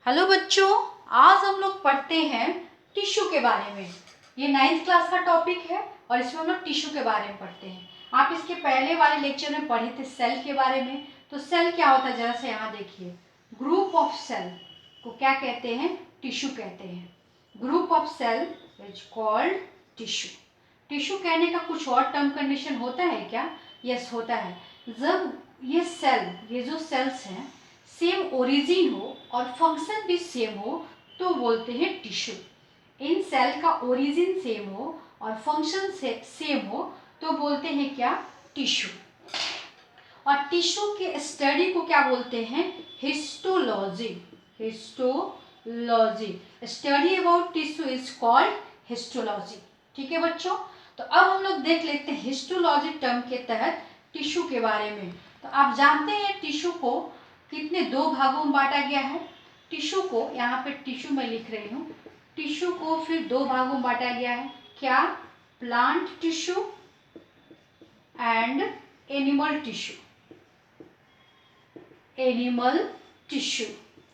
Hello बच्चों, आज हम लोग पढ़ते हैं टिश्यू के बारे में। ये 9th क्लास का टॉपिक है और इसमें हम लोग टिश्यू के बारे में पढ़ते हैं। आप इसके पहले वाले लेक्चर में पढ़े थे सेल के बारे में। तो सेल क्या होता है, जरा से यहाँ देखिए। ग्रुप ऑफ सेल को क्या कहते हैं? टिश्यू कहते हैं। Group of cell is called tissue. Tissue कहने का कुछ और टर्म कंडीशन होता है क्या? यस, होता है। जब ये सेल, ये जो सेल्स हैं, सेम ओरिजिन हो और फंक्शन भी सेम हो तो बोलते हैं टिश्यू। इन सेल का ओरिजिन सेम हो और फंक्शन सेम हो तो बोलते हैं क्या? टिश्यू। और टिश्यू के स्टडी को क्या बोलते हैं? Histology. Histology, study about tissue is called histology. ठीक है बच्चों, तो अब हम लोग देख लेते हैं हिस्टोलॉजी टर्म के तहत टिश्यू के बारे में। तो आप जानते हैं टिश्यू को कितने दो भागों में बांटा गया है? टिश्यू को, यहाँ पे टिश्यू मैं लिख रही हूँ, टिश्यू को फिर दो भागों में बांटा गया है। क्या? Plant tissue and animal tissue. Animal tissue.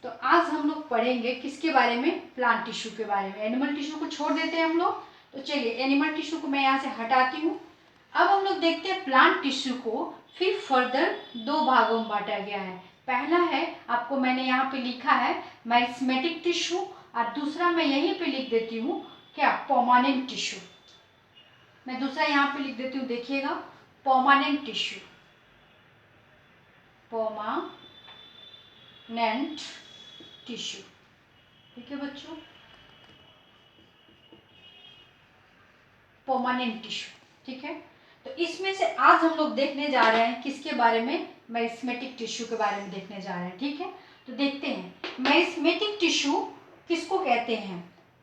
तो आज हम लोग पढ़ेंगे किसके बारे में? प्लांट टिश्यू के बारे में। एनिमल टिश्यू को छोड़ देते हैं हम लोग। तो चलिए, एनिमल टिश्यू को मैं यहाँ से हटाती हूँ। अब हम लोग देखते हैं प्लांट टिश्यू को फिर फर्दर दो भागों में बांटा गया है। पहला है, आपको मैंने यहाँ पे लिखा है मेरिस्टेमेटिक टिश्यू, और दूसरा मैं यहीं पे लिख देती हूँ क्या? Permanent tissue. मैं दूसरा यहाँ पे लिख देती हूँ, देखिएगा, परमानेंट टिश्यू। Permanent tissue. ठीक है बच्चों, परमानेंट टिश्यू। ठीक है, तो इसमें से आज हम लोग देखने जा रहे हैं किसके बारे में? मेरिस्टेमेटिक टिश्यू के बारे में देखने जा रहे हैं। ठीक है, तो देखते हैं मेरिस्टेमेटिक टिश्यू किसको कहते हैं।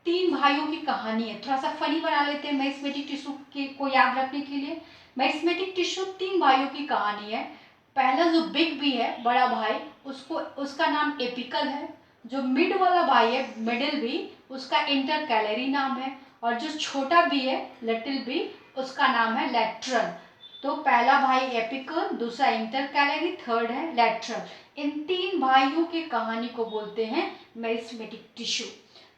तीन भाइयों की कहानी है, थोड़ा सा फनी बना लेते हैं मेरिस्टेमेटिक टिश्यू को याद रखने के लिए। मेरिस्टेमेटिक टिश्यू तीन भाइयों की कहानी है। पहला जो बिग बी है, बड़ा भाई, उसका नाम एपिकल है। जो मिड वाला भाई है, मिडिल बी, उसका इंटरकैलरी नाम है। और जो छोटा बी है, लिटिल बी, उसका नाम है लैटरल। तो पहला भाई एपिकल, दूसरा इंटरकैलरी, थर्ड है लैटरल। इन तीन भाइयों की कहानी को बोलते हैं मेरिस्टेमेटिक टिश्यू।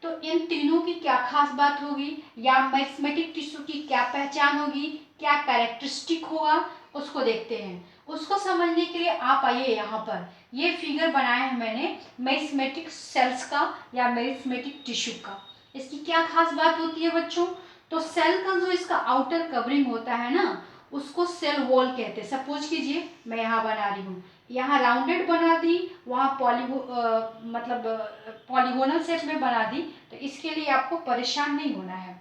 तो इन तीनों की क्या खास बात होगी, या मेरिस्टेमेटिक टिश्यू की क्या पहचान होगी, क्या कैरेक्टरिस्टिक होगा, उसको देखते हैं। उसको समझने के लिए आप आइए, यहाँ पर ये फिगर बनाया है मैंने मेरिस्टेमेटिक सेल्स का या मेरिस्टेमेटिक टिश्यू का। इसकी क्या खास बात होती है बच्चों? तो सेल का जो इसका आउटर कवरिंग होता है ना, उसको सेल वॉल कहते हैं। सपोज कीजिए मैं यहाँ बना रही हूँ, यहाँ राउंडेड बना दी, वहाँ पॉलीगोनल शेप में बना दी, तो इसके लिए आपको परेशान नहीं होना है।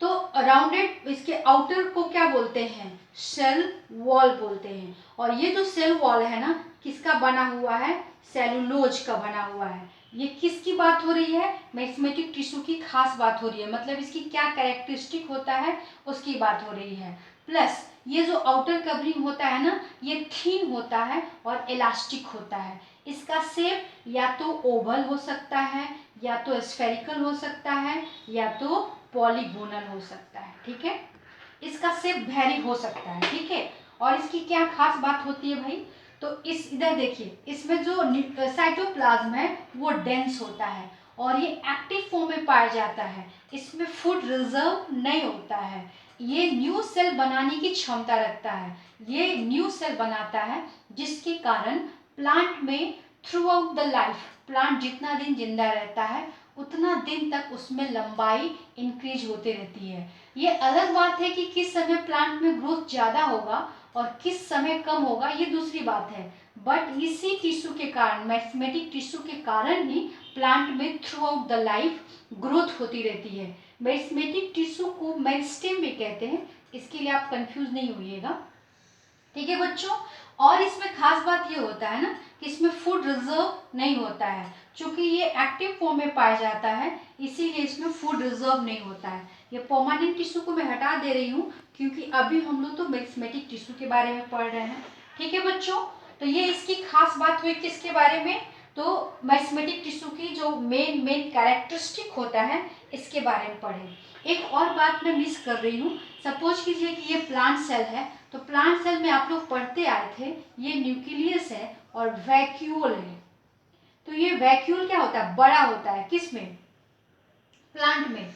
तो राउंडेड, इसके आउटर को क्या बोलते हैं? सेल वॉल बोलते हैं। और ये जो सेल वॉल है ना, किसका बना हुआ है? सेलुलोज का बना हुआ है। ये किसकी बात हो रही है? मेरिस्टेमेटिक टिश्यू की खास बात हो रही है, मतलब इसकी क्या कैरेक्टरिस्टिक होता है उसकी बात हो रही है। प्लस ये जो आउटर कवरिंग होता है ना, ये थिन होता है और इलास्टिक होता है। इसका शेप या तो ओवल हो सकता है, या तो स्फेरिकल हो सकता है, या तो पॉलीगोनल हो सकता है। ठीक है, इसका शेप वेरी हो सकता है। ठीक है, और इसकी क्या खास बात होती है भाई? तो इस इधर देखिए, इसमें जो साइटोप्लाज्म है वो डेंस होता है और ये एक्टिव फॉर्म में पाया जाता है। इसमें फूड रिजर्व नहीं होता है। ये न्यू सेल बनाने की क्षमता रखता है। ये न्यू सेल बनाता है, जिसके कारण प्लांट में through out the life, plant जितना दिन जिंदा रहता है उतना दिन तक उसमें लंबाई इंक्रीज होती रहती है। ये अलग बात है कि किस समय प्लांट में ग्रोथ ज़्यादा होगा और किस समय कम होगा, ये दूसरी बात है। बट इसी टिश्यू के कारण, मेरिस्टेमेटिक टिश्यू के कारण ही प्लांट में through out the life growth होती रहती है। मेरिस्टेमेटिक टिश्यू को मेरिस्टेम भी कहते हैं, इसके लिए आप कंफ्यूज नहीं होइएगा। ठीक है बच्चों, और इसमें खास बात ये होता है ना कि इसमें फूड रिजर्व नहीं होता है। चूंकि ये एक्टिव फॉर्म में पाया जाता है, इसीलिए इसमें फूड रिजर्व नहीं होता है। ये परमानेंट टिश्यू को मैं हटा दे रही हूँ, क्योंकि अभी हम लोग तो मेरिस्टेमेटिक टिश्यू के बारे में पढ़ रहे हैं। ठीक है बच्चों, तो ये इसकी खास बात हुई किसके बारे में? तो मेरिस्टेमेटिक टिश्यू की जो मेन कैरेक्टरिस्टिक होता है, इसके बारे में पढ़े। एक और बात मैं मिस कर रही हूँ। सपोज कीजिए कि ये प्लांट सेल है, तो प्लांट सेल में आप लोग पढ़ते आए थे, ये न्यूक्लियस है और वैक्यूल है। तो ये वैक्यूल क्या होता है, बड़ा होता है, किस में, प्लांट में।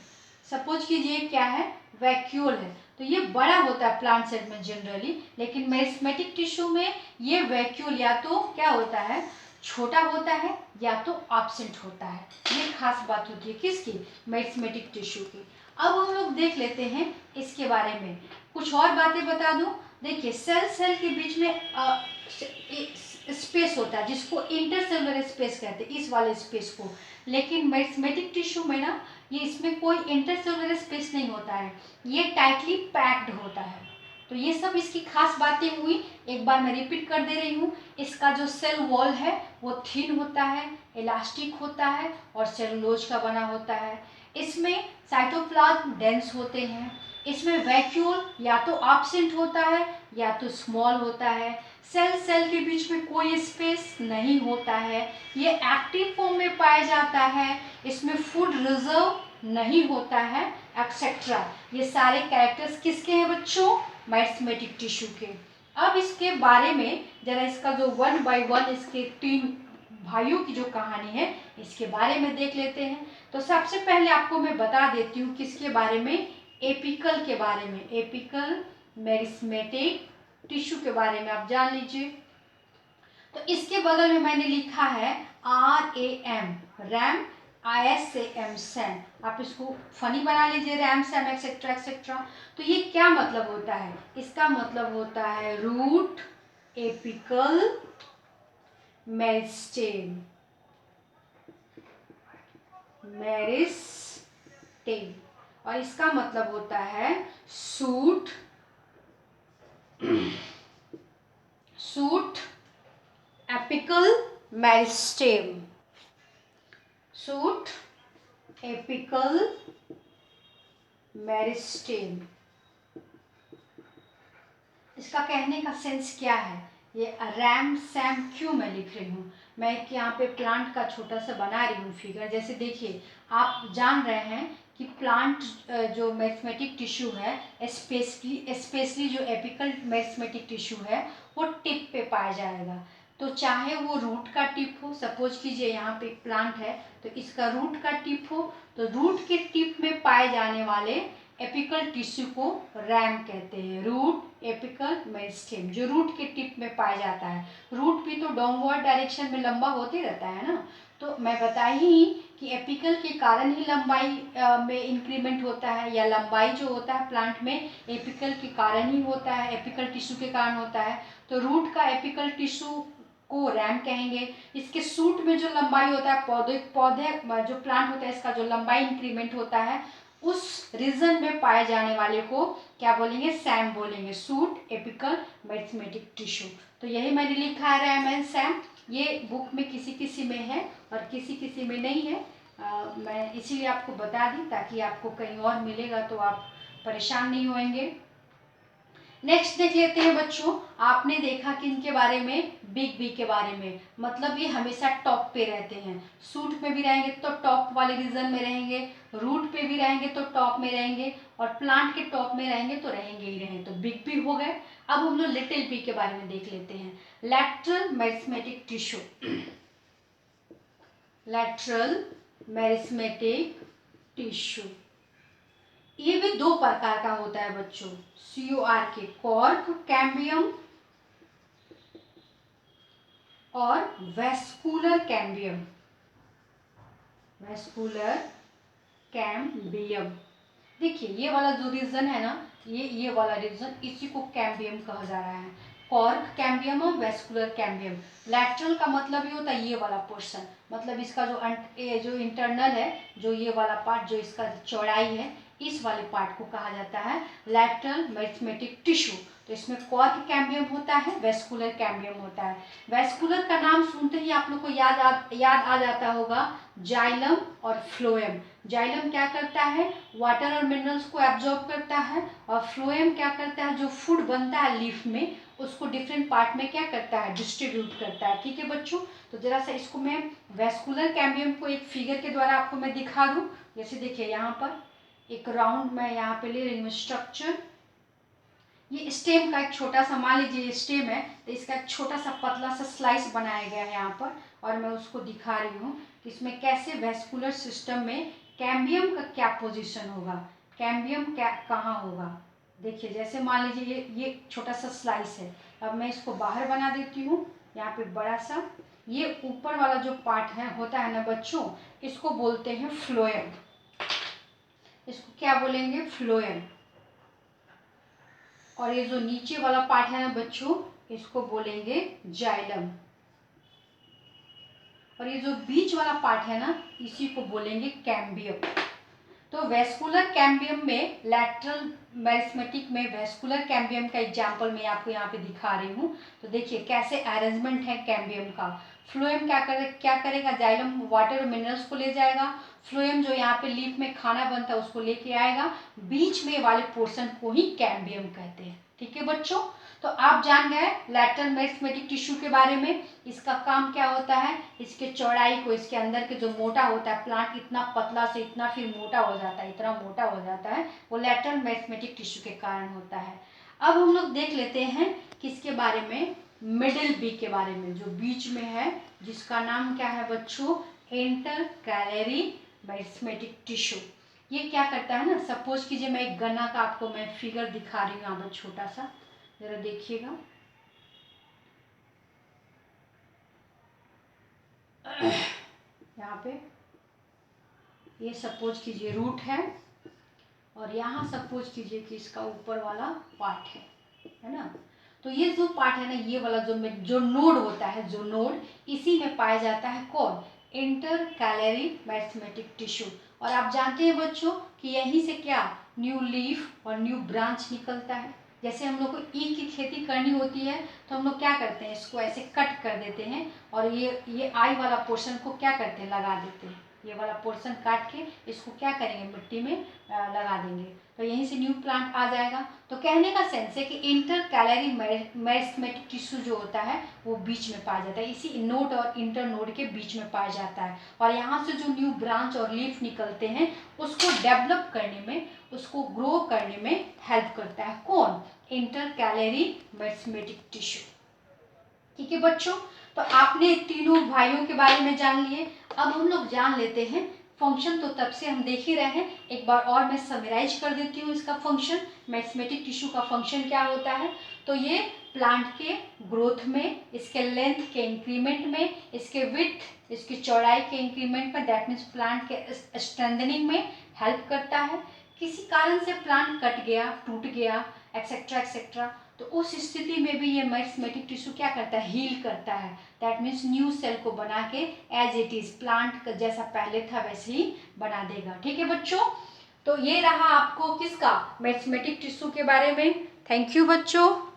सपोज कीजिए क्या है, वैक्यूल है, तो ये बड़ा होता है प्लांट सेल में जनरली, लेकिन मेरिस्टेमेटिक टिश्यू में ये वैक्यूल या तो क्या होता है, छोटा होता है या तो एब्सेंट होता है। ये खास बात होती है किसकी, मेरिस्टेमेटिक टिश्यू की। अब हम लोग देख लेते हैं इसके बारे में, कुछ और बातें बता दूं। देखिए सेल के बीच में स्पेस होता है जिसको इंटरसेलुलर स्पेस कहते हैं, इस वाले स्पेस को। लेकिन मेरिस्टेमेटिक टिश्यू में ना ये इसमें कोई इंटरसेलुलर स्पेस नहीं होता है, ये टाइटली पैक्ड होता है। तो ये सब इसकी खास बातें हुई। एक बार मैं रिपीट कर दे रही हूँ, इसका जो सेल वॉल है वो थिन होता है, इलास्टिक होता है और सेलुलोज का बना होता है। इसमें साइटोप्लाज्म डेंस होते हैं। इसमें वैक्यूल या तो एब्सेंट होता है या तो स्मॉल होता है। सेल के बीच में कोई स्पेस नहीं होता है। ये एक्टिव फॉर्म में पाया जाता है। इसमें फूड रिजर्व नहीं होता है, एक्सेट्रा। ये सारे कैरेक्टर्स किसके हैं बच्चों, मेरिस्टेमेटिक टिश्यू के। अब इसके बारे में जरा इसका जो 1 बाय 1 इसके 3 भाइयों की जो कहानी है इसके बारे में देख लेते हैं। तो सबसे पहले आपको मैं बता देती हूँ किसके बारे में, एपिकल के बारे में। एपिकल मेरिस्टेमेटिक टिश्यू के बारे में आप जान लीजिए। तो इसके बगल में मैंने लिखा है RAM, रैम, ISAM, सैम। आप इसको फनी बना लीजिए, रैम सैम एक्सेट्रा एक्सेट्रा। तो ये क्या मतलब होता है, इसका मतलब होता है रूट, एपिकल, मेरिस्टेम, मेरिस्टेम। और इसका मतलब होता है suit, suit, apical, meristem. Suit, apical, meristem. इसका कहने का सेंस क्या है, ये रैम सैम क्यों मैं लिख रही हूँ, मैं यहाँ पे प्लांट का छोटा सा बना रही हूँ फिगर। जैसे देखिए आप जान रहे हैं कि प्लांट जो मेरिस्टेमेटिक टिश्यू है, स्पेशली जो एपिकल मेरिस्टेमेटिक टिश्यू है वो टिप पे पाया जाएगा। तो चाहे वो रूट का टिप हो, सपोज कीजिए यहाँ पे प्लांट है तो इसका रूट का टिप हो, तो रूट के टिप में पाए जाने वाले एपिकल टिश्यू को रैम कहते हैं। रूट, एपिकल, मेरिस्टेम जो रूट के टिप में पाया जाता है। रूट भी तो डाउनवर्ड डायरेक्शन में लंबा होते रहता है ना। तो मैं बताई ही कि एपिकल के कारण ही लंबाई में इंक्रीमेंट होता है, या लंबाई जो होता है प्लांट में एपिकल के कारण ही होता है, एपिकल टिश्यू के कारण होता है। तो रूट का एपिकल टिश्यू को रैम कहेंगे। इसके सूट में जो लंबाई होता है, पौधे जो प्लांट होता है इसका जो लंबाई इंक्रीमेंट होता है, उस रीजन में पाए जाने वाले को क्या बोलेंगे, सैम बोलेंगे। Suit, apical, meristematic tissue. तो यही मैंने लिखा है रैम एंड सैम। ये बुक में किसी किसी में है और किसी किसी में नहीं है। मैं इसीलिए आपको बता दी ताकि आपको कहीं और मिलेगा तो आप परेशान नहीं होंगे। नेक्स्ट देख लेते हैं बच्चों, आपने देखा कि इनके बारे में, बिग बी के बारे में, मतलब ये हमेशा टॉप पे रहते हैं। सूट में भी रहेंगे तो टॉप वाले रीजन में रहेंगे, रूट पे भी रहेंगे तो टॉप में रहेंगे, और प्लांट के टॉप में रहेंगे तो रहेंगे ही रहेंगे। तो बिग बी हो गए। अब हम लोग लिटिल बी के बारे में देख लेते हैं। Lateral meristematic tissue, lateral meristematic tissue ये भी दो प्रकार का होता है बच्चों, COR के, कॉर्क कैम्बियम और वेस्कुलर कैम्बियम, वेस्कुलर कैम्बियम। देखिए ये वाला जो रीजन है ना, ये वाला रीजन, इसी को कैम्बियम कहा जा रहा है। कॉर्क कैम्बियम और वेस्कुलर कैम्बियम। लैटरल का मतलब ये होता है ये वाला पोर्शन, मतलब इसका जो इंटरनल है, जो ये वाला पार्ट, जो इसका चौड़ाई है, इस वाले पार्ट को कहा जाता है लैटरल मेरिस्टेमेटिक टिश्यू। तो इसमें कॉर्क कैम्बियम होता है, वेस्कुलर कैम्बियम होता है। वेस्कुलर का नाम सुनते ही आप लोग को याद आ जाता होगा जाइलम और फ्लोएम। जाइलम क्या करता है, वाटर और मिनरल्स को एब्जॉर्ब करता है, और फ्लोएम क्या करता है, जो फूड बनता है लीफ में उसको डिफरेंट पार्ट में क्या करता है, डिस्ट्रीब्यूट करता है। ठीक है बच्चों, तो जरा सा इसको मैं वेस्कुलर कैम्बियम को एक फिगर के द्वारा आपको मैं दिखा दूं। जैसे देखिए यहाँ पर एक राउंड मैं यहाँ पे ले रही हूँ स्ट्रक्चर। ये स्टेम का एक छोटा सा, मान लीजिए ये स्टेम है तो इसका एक छोटा सा पतला सा स्लाइस बनाया गया है यहाँ पर, और मैं उसको दिखा रही हूँ कि इसमें कैसे वेस्कुलर सिस्टम में कैम्बियम का क्या पोजीशन होगा, कैम्बियम क्या कहाँ होगा। देखिए जैसे मान लीजिए ये छोटा सा स्लाइस है, अब मैं इसको बाहर बना देती हूँ। यहाँ पे बड़ा सा ये ऊपर वाला जो पार्ट है होता है ना बच्चों, इसको बोलते हैं फ्लोएम। इसको क्या बोलेंगे, फ्लोएम। और ये जो नीचे वाला पार्ट है ना बच्चों, इसको बोलेंगे जाइलम। और ये जो बीच वाला पार्ट है ना, इसी को बोलेंगे कैम्बियम। तो वेस्कुलर कैम्बियम में, लैटरल मेरिस्मेटिक में वेस्कुलर कैम्बियम का एग्जाम्पल मैं आपको यहाँ पे दिखा रही हूँ। तो देखिए कैसे अरेंजमेंट है कैम्बियम का। फ्लोएम क्या करेगा, जाइलम वाटर और मिनरल्स को ले जाएगा। फ्लोएम जो यहाँ पे लीफ में खाना बनता है उसको लेके आएगा। बीच में वाले पोर्शन को ही कैम्बियम कहते हैं। ठीक है बच्चों, तो आप जान गए लैटरल मेरिस्मेटिक टिश्यू के बारे में। इसका काम क्या होता है, इसके चौड़ाई को, इसके अंदर के जो मोटा होता है, प्लांट इतना पतला से इतना फिर मोटा हो जाता है, इतना मोटा हो जाता है, वो लैटरल मेरिस्मेटिक टिश्यू के कारण होता है। अब हम लोग देख लेते हैं किसके बारे में, मिडिल बी के बारे में, जो बीच में है, जिसका नाम क्या है बच्चों, इंटरकैलरी मेरिस्मेटिक टिश्यू। ये क्या करता है ना, सपोज कीजिए मैं एक गन्ना का आपको मैं फिगर दिखा रही हूँ यहाँ पर छोटा सा, जरा देखिएगा। यहाँ पे ये सपोज कीजिए रूट है, और यहाँ सपोज कीजिए कि इसका ऊपर वाला पार्ट है ना। तो ये जो पार्ट है ना, ये वाला जो नोड होता है, जो नोड, इसी में पाया जाता है कौन, इंटरकैलरी मेरिस्मेटिक टिश्यू। और आप जानते हैं बच्चों कि यहीं से क्या न्यू लीफ और न्यू ब्रांच निकलता है। जैसे हम लोग को ई की खेती करनी होती है तो हम लोग क्या करते हैं, इसको ऐसे कट कर देते हैं, और ये आई वाला पोर्शन को क्या करते हैं, लगा देते हैं। ये वाला पोर्शन काट के इसको क्या करेंगे, मिट्टी में लगा देंगे, तो यहीं से न्यू प्लांट आ जाएगा। तो कहने का सेंस है कि इंटरकैलरी मेरिस्मेटिक टिश्यू जो होता है वो बीच में पाया जाता है, इसी नोड और इंटर नोड के बीच में पाया जाता है। और यहाँ से जो न्यू ब्रांच और लीफ निकलते हैं उसको डेवलप करने में, उसको ग्रो करने में हेल्प करता है कौन, इंटरकैलरी मेरिस्मेटिक टिश्यू। ठीक है बच्चों, तो आपने तीनों भाइयों के बारे में जान लिए। अब हम लोग जान लेते हैं फंक्शन, तो तब से हम देख ही रहे हैं, एक बार और मैं समराइज कर देती हूँ इसका फंक्शन। मेरिस्मेटिक टिश्यू का फंक्शन क्या होता है, तो ये प्लांट के ग्रोथ में, इसके लेंथ के इंक्रीमेंट में, इसके विड्थ, इसकी चौड़ाई के इंक्रीमेंट में, दैट मीन्स प्लांट के स्ट्रेंथनिंग में हेल्प करता है। किसी कारण से प्लांट कट गया, टूट गया, एक्सेट्रा एक्सेट्रा, तो उस स्थिति में भी ये मेरिस्मेटिक टिश्यू क्या करता है, हील करता है। दैट मीन्स न्यू सेल को बना के एज इट इज प्लांट जैसा पहले था वैसे ही बना देगा। ठीक है बच्चों, तो ये रहा आपको किसका, मेरिस्मेटिक टिश्यू के बारे में। थैंक यू बच्चों।